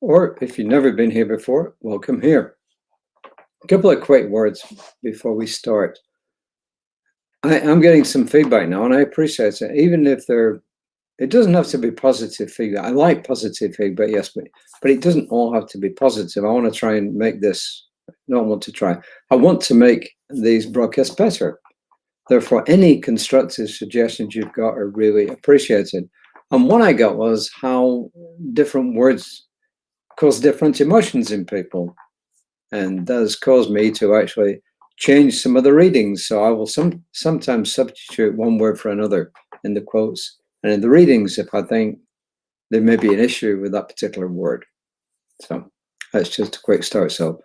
Or if you've never been here before, welcome here. A couple of quick words before we start. I'm getting some feedback now, and I appreciate it. Even if it doesn't have to be positive feedback. I like positive feedback, yes, but it doesn't all have to be positive. I want to try and make this, not want to try. I want to make these broadcasts better. Therefore, any constructive suggestions you've got are really appreciated. And one I got was how different words cause different emotions in people. And that has caused me to actually change some of the readings. So I will sometimes substitute one word for another in the quotes and in the readings if I think there may be an issue with that particular word. So that's just a quick start. So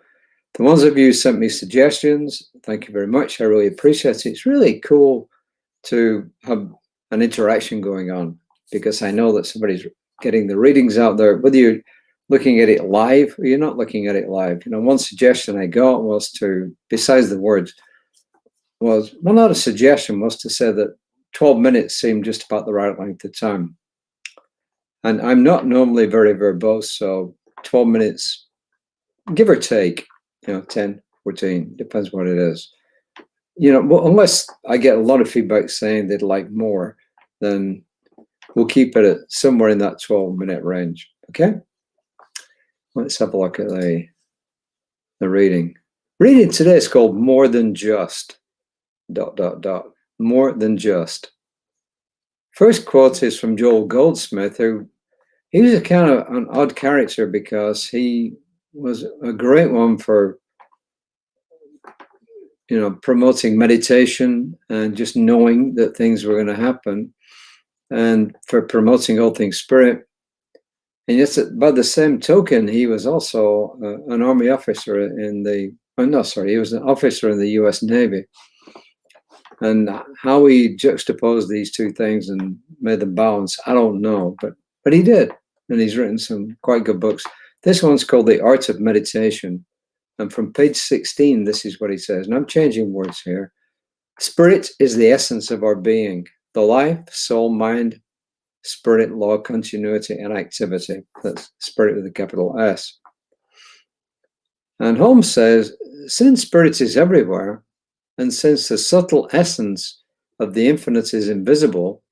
the ones of you who sent me suggestions, thank you very much. I really appreciate it. It's really cool to have an interaction going on because I know that somebody's getting the readings out there, whether you're looking at it live or you're not looking at it live. One suggestion I got was to, besides the words, was, well, not a suggestion, was to say that 12 minutes seemed just about the right length of time. And I'm not normally very verbose, so 12 minutes, give or take, 10, 14, depends what it is. Unless I get a lot of feedback saying they'd like more, then we'll keep it at somewhere in that 12-minute range, okay? Let's have a look at the reading. Reading today is called More Than Just, ... More Than Just. First quote is from Joel Goldsmith, he was a kind of an odd character because he was a great one for, promoting meditation and just knowing that things were going to happen, and for promoting all things spirit. And yet, by the same token, he was also an army officer he was an officer in the U.S. Navy. And how he juxtaposed these two things and made them balance, I don't know, but he did. And he's written some quite good books. This one's called The Art of Meditation. And from page 16, this is what he says. And I'm changing words here. Spirit is the essence of our being, the life, soul, mind, spirit, law, continuity, and activity. That's spirit with a capital S. And Holmes says, since spirit is everywhere, and since the subtle essence of the infinite is invisible,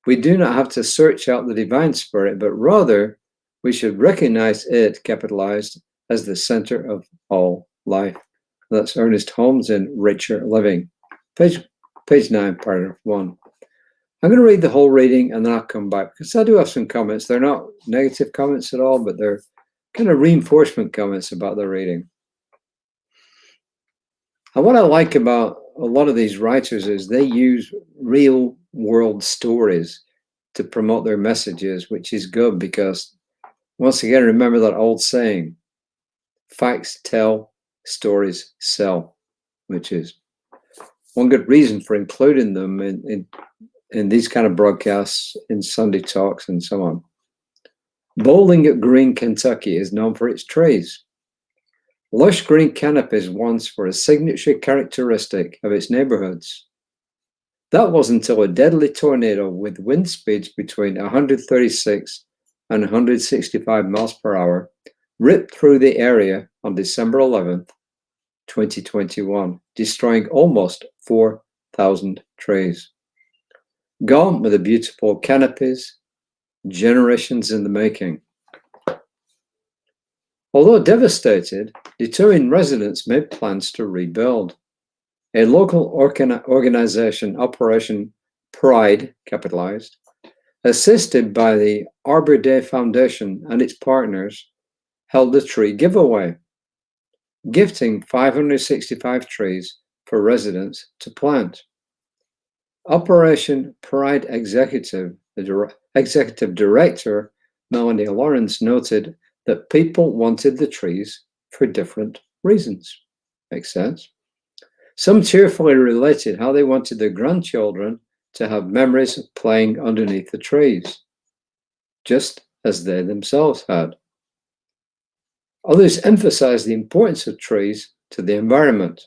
we do not have to search out the divine spirit, but rather we should recognize it, capitalized, as the center of all life. That's Ernest Holmes in Richer Living. Page 9, paragraph 1. I'm going to read the whole reading and then I'll come back because I do have some comments. They're not negative comments at all, but they're kind of reinforcement comments about the reading. And what I like about a lot of these writers is they use real world stories to promote their messages, which is good because, once again, remember that old saying, facts tell, stories sell, which is one good reason for including them in these kind of broadcasts, in Sunday talks and so on. Bowling Green, Kentucky is known for its trees. Lush green canopies once were a signature characteristic of its neighborhoods. That was until a deadly tornado with wind speeds between 136 and 165 miles per hour ripped through the area on December 11th, 2021, destroying almost 4,000 trees. Gone were the beautiful canopies, generations in the making. Although devastated, determined residents made plans to rebuild. A local organization, Operation Pride, capitalized, assisted by the Arbor Day Foundation and its partners, held a tree giveaway, gifting 565 trees for residents to plant. Operation Pride executive director, Melanie Lawrence, noted that people wanted the trees for different reasons. Makes sense. Some cheerfully related how they wanted their grandchildren to have memories of playing underneath the trees, just as they themselves had. Others emphasized the importance of trees to the environment.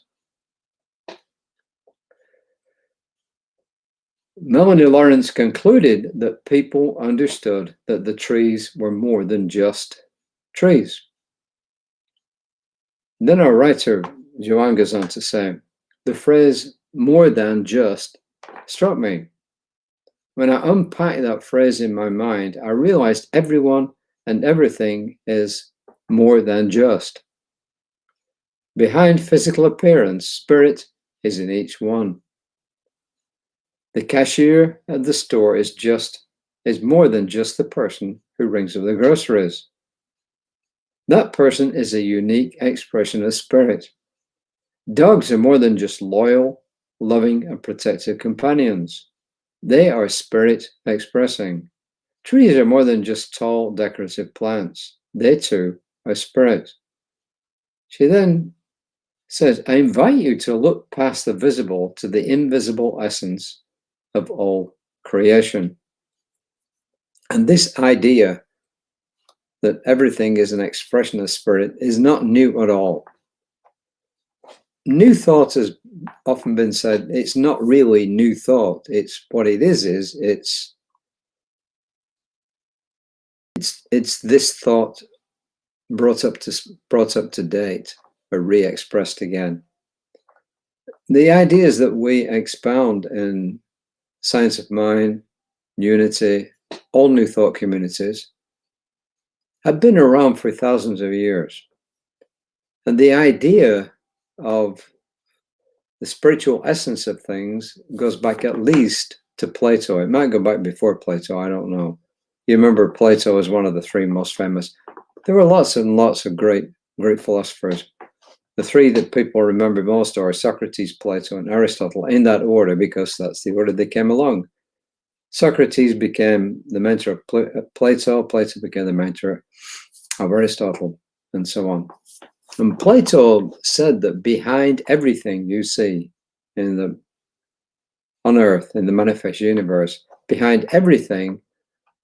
Melanie Lawrence concluded that people understood that the trees were more than just trees. Then our writer, Joanne, goes on to say, the phrase more than just struck me. When I unpacked that phrase in my mind, I realized everyone and everything is more than just. Behind physical appearance, spirit is in each one. The cashier at the store is more than just the person who rings up the groceries. That person is a unique expression of spirit. Dogs are more than just loyal, loving, and protective companions. They are spirit expressing. Trees are more than just tall, decorative plants. They too are spirit. She then says, I invite you to look past the visible to the invisible essence of all creation. And this idea that everything is an expression of spirit is not new at all. New thought has often been said, it's not really new thought. It's what it is it's this thought brought up to date or re-expressed again. The ideas that we expound in Science of Mind, Unity, all New Thought communities have been around for thousands of years. And the idea of the spiritual essence of things goes back at least to Plato. It might go back before Plato, I don't know. You remember Plato was one of the three most famous. There were lots and lots of great philosophers. The three that people remember most are Socrates, Plato, and Aristotle, in that order, because that's the order they came along. Socrates became the mentor of Plato, Plato became the mentor of Aristotle, and so on. And Plato said that behind everything you see on earth, in the manifest universe, behind everything,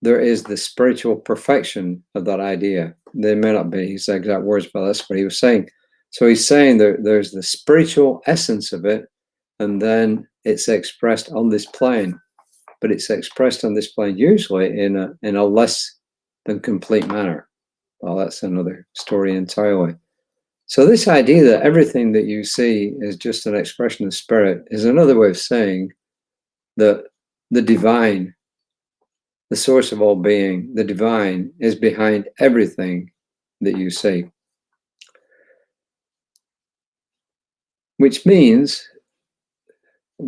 there is the spiritual perfection of that idea. They may not be his exact words, but that's what he was saying. So he's saying there's the spiritual essence of it, and then it's expressed on this plane. But it's expressed on this plane usually in a less than complete manner. Well, that's another story entirely. So this idea that everything that you see is just an expression of spirit is another way of saying that the divine, the source of all being, the divine, is behind everything that you see. Which means,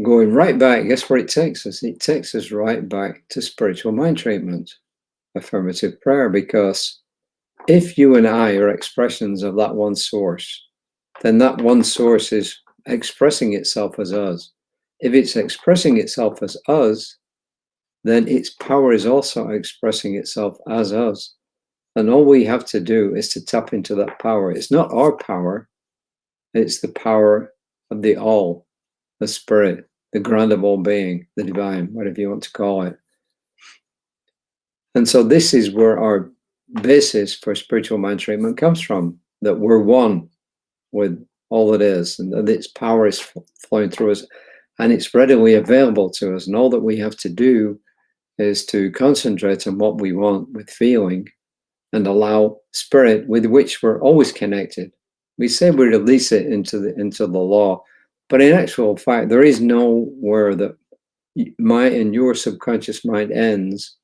going right back, guess where it takes us? It takes us right back to spiritual mind treatment, affirmative prayer, because if you and I are expressions of that one source, then that one source is expressing itself as us. If it's expressing itself as us, then its power is also expressing itself as us. And all we have to do is to tap into that power. It's not our power, it's the power of the all, the spirit, the grand of all being, the divine, whatever you want to call it. And so this is where our basis for spiritual mind treatment comes from, that we're one with all that is, and that its power is flowing through us, and it's readily available to us. And all that we have to do is to concentrate on what we want with feeling and allow spirit, with which we're always connected. We say we release it into the law, but in actual fact, there is nowhere that my and your subconscious mind ends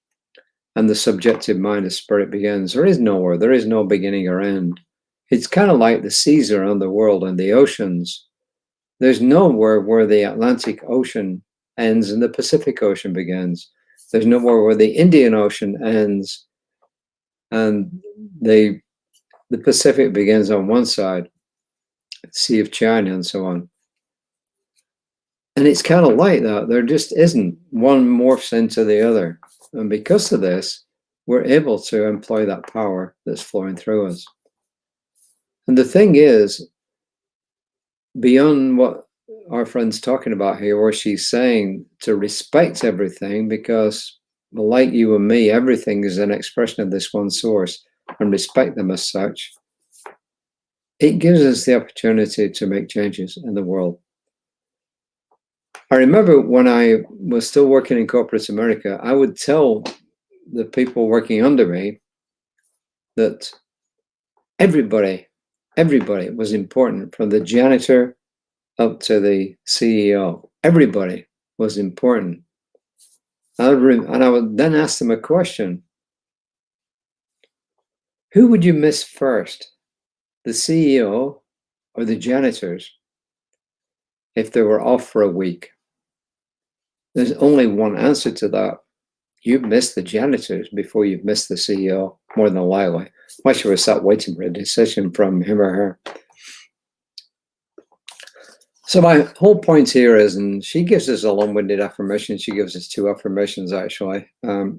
and the subjective mind of spirit begins. There is nowhere. There is no beginning or end. It's kind of like the seas around the world and the oceans. There's nowhere where the Atlantic Ocean ends and the Pacific Ocean begins. There's nowhere where the Indian Ocean ends and the Pacific begins on one side, Sea of China and so on. And it's kind of like that. There just isn't. One morphs into the other. And because of this, we're able to employ that power that's flowing through us. And the thing is, beyond what our friend's talking about here, where she's saying to respect everything, because like you and me, everything is an expression of this one source, and respect them as such, it gives us the opportunity to make changes in the world. I remember when I was still working in corporate America, I would tell the people working under me that Everybody was important, from the janitor up to the CEO. Everybody was important. And I would then ask them a question. Who would you miss first, the CEO or the janitors, if they were off for a week? There's only one answer to that. You've missed the janitors before you've missed the CEO, more than likely. Why should we start waiting for a decision from him or her? So my whole point here is, and she gives us a long-winded affirmation. She gives us 2 affirmations, actually. The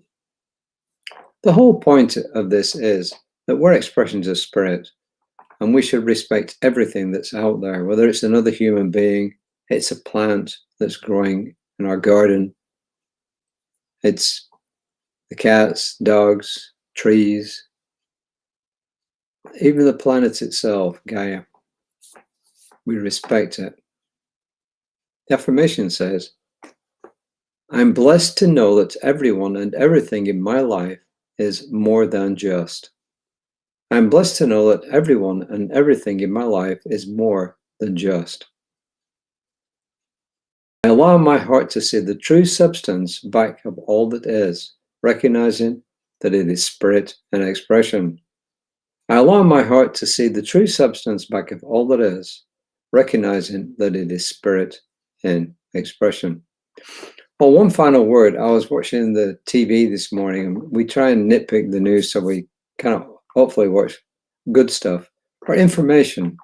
whole point of this is that we're expressions of spirit, and we should respect everything that's out there, whether it's another human being, it's a plant that's growing in our garden, it's the cats, dogs, trees, even the planet itself, Gaia. We respect it. The affirmation says, I'm blessed to know that everyone and everything in my life is more than just. I'm blessed to know that everyone and everything in my life is more than just. I allow my heart to see the true substance back of all that is, recognizing that it is spirit and expression. I allow my heart to see the true substance back of all that is, recognizing that it is spirit and expression. Well, one final word. I was watching the TV this morning, and we try and nitpick the news so we kind of hopefully watch good stuff or information.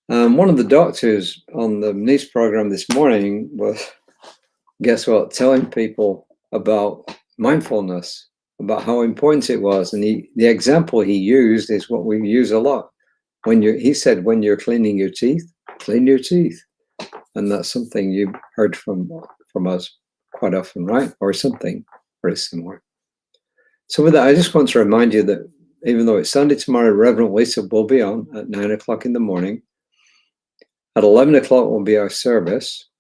One of the doctors on the news program this morning was, guess what, telling people about mindfulness, about how important it was. And the example he used is what we use a lot. He said, when you're cleaning your teeth, clean your teeth. And that's something you've heard from us quite often, right? Or something very similar. So with that, I just want to remind you that even though it's Sunday tomorrow, Reverend Lisa will be on at 9 o'clock in the morning. At 11 o'clock will be our service.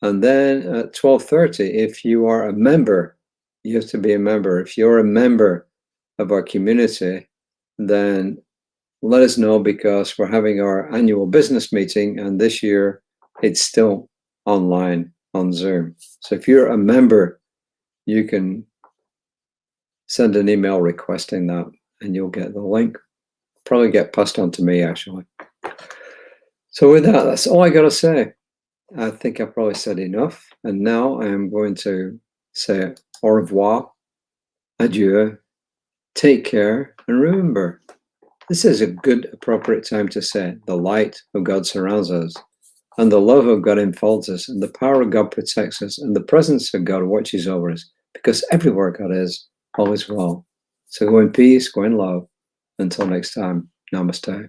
And then at 12:30, if you are a member, you have to be a member. If you're a member of our community, then let us know, because we're having our annual business meeting, and this year it's still online on Zoom. So if you're a member, you can send an email requesting that, and you'll get the link. Probably get passed on to me, actually. So with that, that's all I got to say. I think I probably said enough. And now I am going to say au revoir, adieu, take care, and remember, this is a good, appropriate time to say the light of God surrounds us, and the love of God enfolds us, and the power of God protects us, and the presence of God watches over us, because everywhere God is, all is well. So go in peace, go in love. Until next time, namaste.